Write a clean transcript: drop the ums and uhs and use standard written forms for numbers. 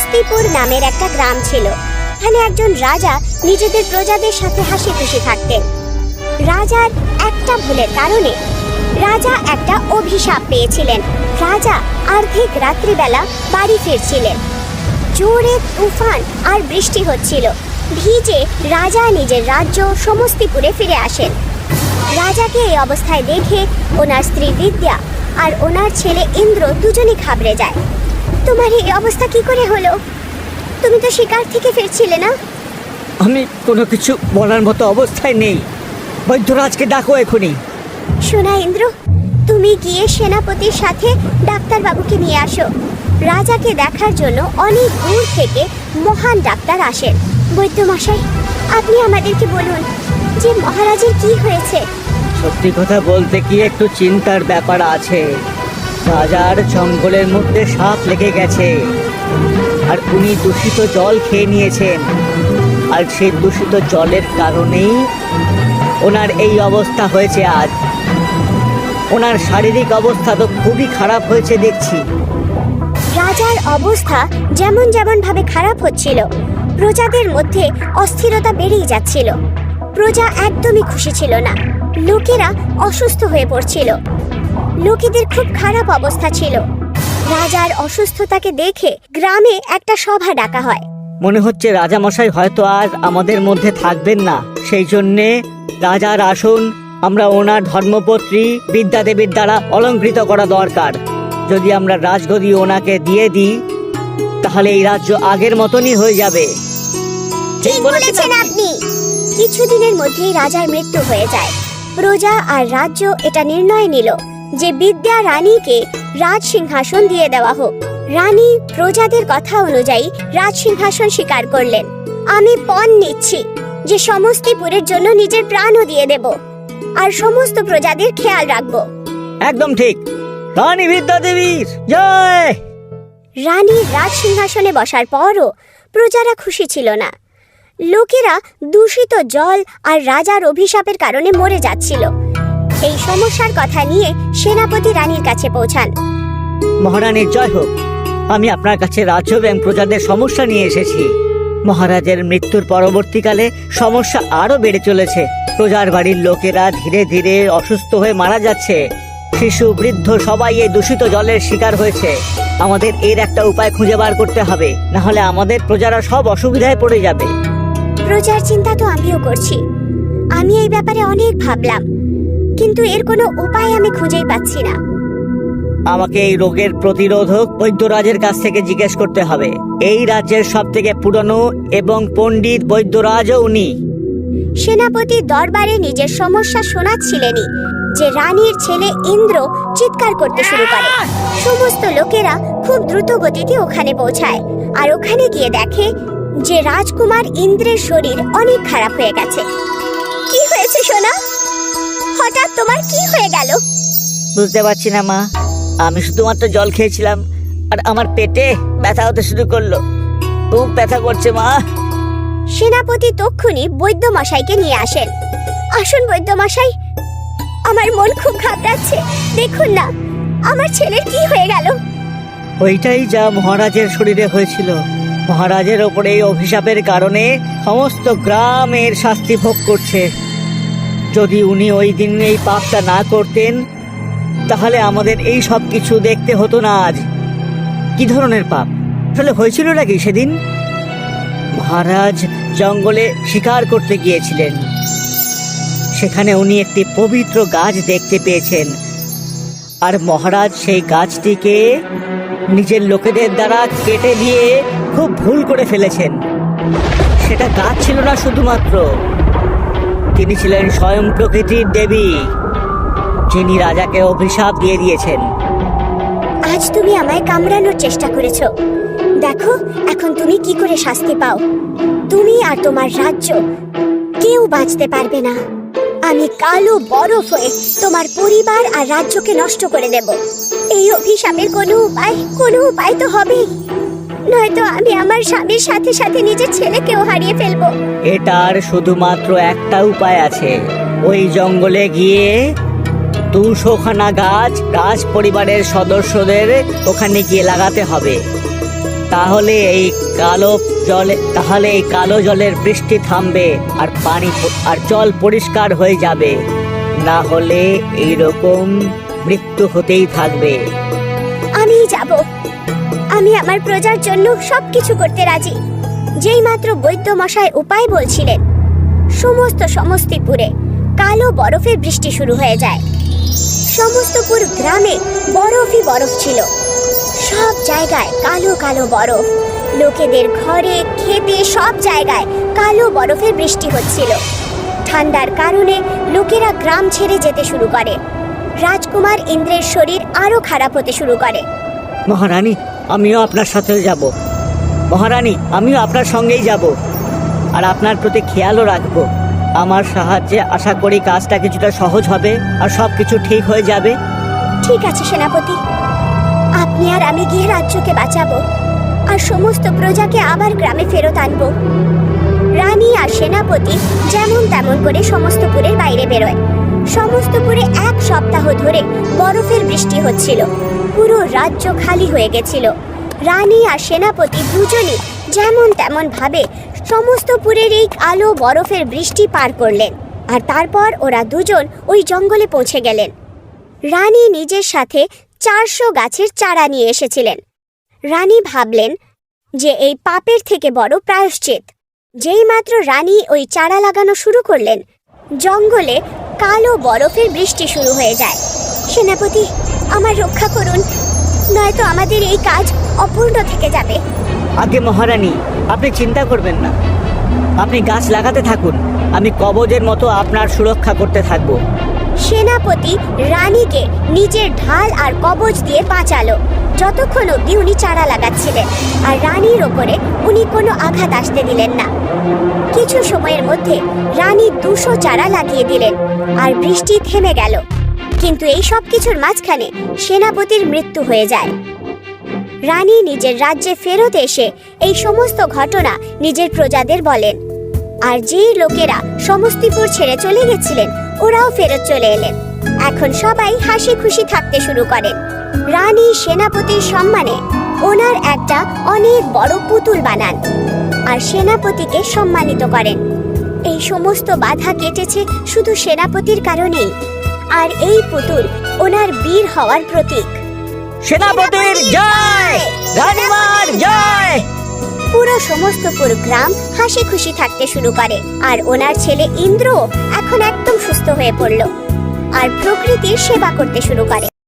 সমস্তিপুর নামের একটা গ্রাম ছিল। এখানে একজন রাজা নিজেদের প্রজাদের সাথে হাসি খুশি থাকতেন। রাজার একটা ভুলের কারণে রাজা একটা অভিশাপ পেয়েছিলেন। রাজা অর্ধেক রাত্রিবেলা বাড়ি ফিরছিলেন। জোরে তুফান আর বৃষ্টি হচ্ছিল। ভিজে রাজা নিজের রাজ্য সমস্তিপুরে ফিরে আসেন। রাজাকে এই অবস্থায় দেখে ওনার স্ত্রী বিদ্যা আর ওনার ছেলে ইন্দ্র দুজনেই ঘাবড়ে যায়। তোমার এই অবস্থা কি করে হলো? তুমি তো শিকার থেকে ফিরছিলে না? আমি কোনো কিছু বলার মতো অবস্থায় নেই। বৈদ্যরাজকে ডাকো এখনই। শোনা ইন্দ্র, তুমি গিয়ে সেনাপতির সাথে ডাক্তারবাবুকে নিয়ে আসো। রাজাকে দেখার জন্য অনেক দূর থেকে মহান ডাক্তার আসেন। বৈদ্যমশাই, আপনি আমাদেরকে বলুন যে মহারাজের কি হয়েছে। সত্যি কথা বলতে কি একটু চিন্তার ব্যাপার আছে। রাজার জঙ্গলের মধ্যে সাপ লেগে গেছে, আর উনি দূষিত জল খেয়ে নিয়েছেন। আর সেই দূষিত জলের কারণেই ওনার এই অবস্থা হয়েছে আজ। ওনার শারীরিক অবস্থা তো খুবই খারাপ হয়েছে দেখছি। রাজার অবস্থা যেমন ভাবে খারাপ হচ্ছিল, প্রজাদের মধ্যে অস্থিরতা বেড়েই যাচ্ছিল। প্রজা একদমই খুশি ছিল না। লোকেরা অসুস্থ হয়ে পড়ছিল। লোকেদের খুব খারাপ অবস্থা ছিল। রাজার অসুস্থতাকে দেখে গ্রামে একটা সভা ডাকা হয়। মনে হচ্ছে রাজামশাই হয়তো আজ আমাদের মধ্যে থাকবেন না। সেই জন্যে রাজার আসন আমরা ওনার ধর্মপত্রী বিদ্যাদেবীর দ্বারা অলঙ্কৃত করা দরকার। যদি আমরা রাজগদি ওনাকে দিয়ে দিই তাহলে এই রাজ্য আগের মতনই হয়ে যাবে। ঠিক বলেছেন আপনি। কিছুদিনের মধ্যেই রাজার মৃত্যু হয়ে যায়। প্রজা আর রাজ্য এটা নির্ণয় নিল যে বিদ্যা রানীকে রাজ সিংহাসন দিয়ে দেওয়া হোক। রানী প্রজাদের কথা অনুযায়ী রাজ সিংহাসন স্বীকার করলেন। আমি পণ নিচ্ছি যে সমস্তিপুরের জন্য নিজের প্রাণও দিয়ে দেব, আর সমস্ত প্রজাদের খেয়াল রাখব। একদম ঠিক। রানী বিদ্যাদেবীর জয়। রানীর রাজ সিংহাসনে বসার পরও প্রজারা খুশি ছিল না। লোকেরা দূষিত জল আর রাজার অভিশাপের কারণে মরে যাচ্ছিল। এই সমস্যার কথা নিয়ে সেনাপতি রানীর কাছে পৌঁছান। মহারানীর জয় হোক। আমি আপনার কাছে রাজ্য এবং প্রজাদের সমস্যা নিয়ে এসেছি। মহারাজের মৃত্যুর পরবর্তীকালে সমস্যা আরো বেড়ে চলেছে। প্রজার বাড়ির লোকেরা ধীরে ধীরে অসুস্থ হয়ে মারা যাচ্ছে। শিশু বৃদ্ধ সবাই এই দূষিত জলের শিকার হয়েছে। আমাদের এর একটা উপায় খুঁজে বার করতে হবে, না হলে আমাদের প্রজারা সব অসুবিধায় পড়ে যাবে। প্রজার চিন্তা তো আমিও করছি। আমি এই ব্যাপারে অনেক ভাবলাম, কিন্তু এর কোনো উপায় আমি খুঁজেই পাচ্ছি না। আমাকে এই রোগের প্রতিরোধক বৈদ্যরাজের কাছ থেকে জিজ্ঞেস করতে হবে। এই রাজ্যের সব থেকে পুরনো এবং পণ্ডিত বৈদ্যরাজও উনি। সেনাপতি দরবারে নিজের সমস্যা শোনাচ্ছিলেনই যে রানীর ছেলে ইন্দ্র চিৎকার করতে শুরু করে। সমস্ত লোকেরা খুব দ্রুত গতিতে ওখানে পৌঁছায়, আর ওখানে গিয়ে দেখে যে রাজকুমার ইন্দ্রের শরীর অনেক খারাপ হয়ে গেছে। কি হয়েছে সোনা? হঠাৎ তোমার কি হয়ে গেল? বুঝতে পারছি না মা। আমি শুধুমাত্র জল খেয়েছিলাম আর আমার পেটে ব্যথা হতে শুরু করলো। খুব ব্যথা করছে মা। সেনাপতি তক্ষুনি বৈদ্যমশাইকে নিয়ে আসেন। আসুন বৈদ্যমশাই, আমার মন খুব ঘাবড়াচ্ছে। দেখুন না, আমার ছেলের কি হয়ে গেল। ওইটাই যা মহারাজের শরীরে হয়েছিল। মহারাজের ওপরে এই অভিশাপের কারণে সমস্ত গ্রাম এর শাস্তি ভোগ করছে। যদি উনি ওই দিন এই পাপটা না করতেন তাহলে আমাদের এই সব কিছু দেখতে হতো না আজ। কি ধরনের পাপ আসলে হয়েছিল নাকি সেদিন? মহারাজ জঙ্গলে শিকার করতে গিয়েছিলেন। সেখানে উনি একটি পবিত্র গাছ দেখতে পেয়েছেন, আর মহারাজ সেই গাছটিকে নিজের লোকেদের দ্বারা কেটে দিয়ে খুব ভুল করে ফেলেছেন। সেটা গাছ ছিল না শুধুমাত্র, তিনি ছিলেন স্বয়ং প্রকৃতির দেবী, যিনি রাজাকে অভিশাপ দিয়ে দিয়েছেন। আজ তুমি আমায় কামড়ানোর চেষ্টা করেছো। দেখো এখন তুমি কি করে শাস্তি পাও। তুমি আর তোমার রাজ্য কেউ বাঁচতে পারবে না। আমি কালো বরফ হয়ে তোমার পরিবার আর রাজ্যকে নষ্ট করে দেব। এই অভিশাপের কোনো উপায় তো হবেই, নয়তো আমি আমার স্বামীর সাথে সাথে নিজের ছেলেকেও হারিয়ে ফেলবো। এটার শুধুমাত্র একটা উপায় আছে। ওই জঙ্গলে গিয়ে 200খানা গাছ রাজ পরিবারের সদস্যদের ওখানে গিয়ে লাগাতে হবে। তাহলে এই কালো জলের বৃষ্টি থামবে আর আর জল পরিষ্কার হয়ে যাবে। না হলে এইরকম মৃত্যু হতেই থাকবে। আমি যাব। আমি আমার প্রজার জন্য সবকিছু করতে রাজি। যেই মাত্র বৈদ্য মশাই উপায় বলছিলেন, সমস্তিপুরে কালো বরফের বৃষ্টি শুরু হয়ে যায়। সমস্তপুর গ্রামে বরফই বরফ ছিল। সব জায়গায় কালো কালো বরফ। লোকেদের ঘরে, খেতে, সব জায়গায় কালো বরফের বৃষ্টি হচ্ছিল। ঠান্ডার কারণে লোকেরা গ্রাম ছেড়ে যেতে শুরু করে। রাজকুমার ইন্দ্রের শরীর আরো খারাপ হতে শুরু করে। মহারানী, আমিও আপনার সাথে যাব। মহারানী, আমিও আপনার সঙ্গেই যাব, আর আপনার প্রতি খেয়ালও রাখবো। আমার সাহায্যে আশা করি কাজটা কিছুটা সহজ হবে আর সবকিছু ঠিক হয়ে যাবে। ঠিক আছে সেনাপতি, আপনি আর আমি গিয়ে রাজ্যকে বাঁচাবো আর সমস্ত প্রজাকে আবার গ্রামে ফেরত আনবো। রানী আর সেনাপতি যেমন তেমন করে সমস্তপুরের বাইরে বেরোয়। সমস্তপুরে 1 সপ্তাহ ধরে বরফের বৃষ্টি হচ্ছিল। পুরো রাজ্য খালি হয়ে গেছিল। রানী আর সেনাপতি দুজনই যেমন তেমন ভাবে সমস্তপুরের এই কালো বরফের বৃষ্টি পার করলেন। আর তারপর ওরা দুজন ওই জঙ্গলে পৌঁছে গেলেন। রানী নিজের সাথে 400 গাছের চারা নিয়ে এসেছিলেন। রানী ভাবলেন যে এই পাপের থেকে বড় প্রায়শ্চিত। যেই মাত্র রানী ওই চারা লাগানো শুরু করলেন, জঙ্গলে কালো বরফের বৃষ্টি শুরু হয়ে যায়। সেনাপতি, আমার রক্ষা করুন, নয়তো আমাদের এই কাজ অপূর্ণ থেকে যাবে। আগে মহারানী, আপনি চিন্তা করবেন না। আপনি গাছ লাগাতে থাকুন, আমি কবজের মতো আপনার সুরক্ষা করতে থাকবো। সেনাপতি রানীকে নিজের ঢাল আর কবচ দিয়ে বাঁচালো যতক্ষণ অবধি উনি চারা লাগাচ্ছিলেন, আর রানীর ওপরে উনি কোনো আঘাত আসতে দিলেন না। কিছু সময়ের মধ্যে রানী 200 চারা লাগিয়ে দিলেন আর বৃষ্টি থেমে গেল। কিন্তু এই সব কিছুর মাঝখানে সেনাপতির মৃত্যু হয়ে যায়। রানী নিজের রাজ্যে ফেরত এসে এই সমস্ত ঘটনা নিজের প্রজাদের বলেন, আর যেই লোকেরা সমস্তিপুর ছেড়ে চলে গেছিলেন ওরাও ফেরত চলে এলেন। এখন সবাই হাসি খুশি থাকতে শুরু করেন। রানী সেনাপতির সম্মানে ওনার একটা অনেক বড় পুতুল বানান আর সেনাপতিকে সম্মানিত করেন। এই সমস্ত বাধা কেটেছে শুধু সেনাপতির কারণেই, আর এই পুতুল ওনার বীর হওয়ার প্রতীক। সেনাপতির জয়, রানীমার জয়। পুরো সমস্তপুর গ্রাম হাসি খুশি থাকতে শুরু করে, আর ওনার ছেলে ইন্দ্র এখন একদম সুস্থ হয়ে পড়ল আর প্রকৃতির সেবা করতে শুরু করে।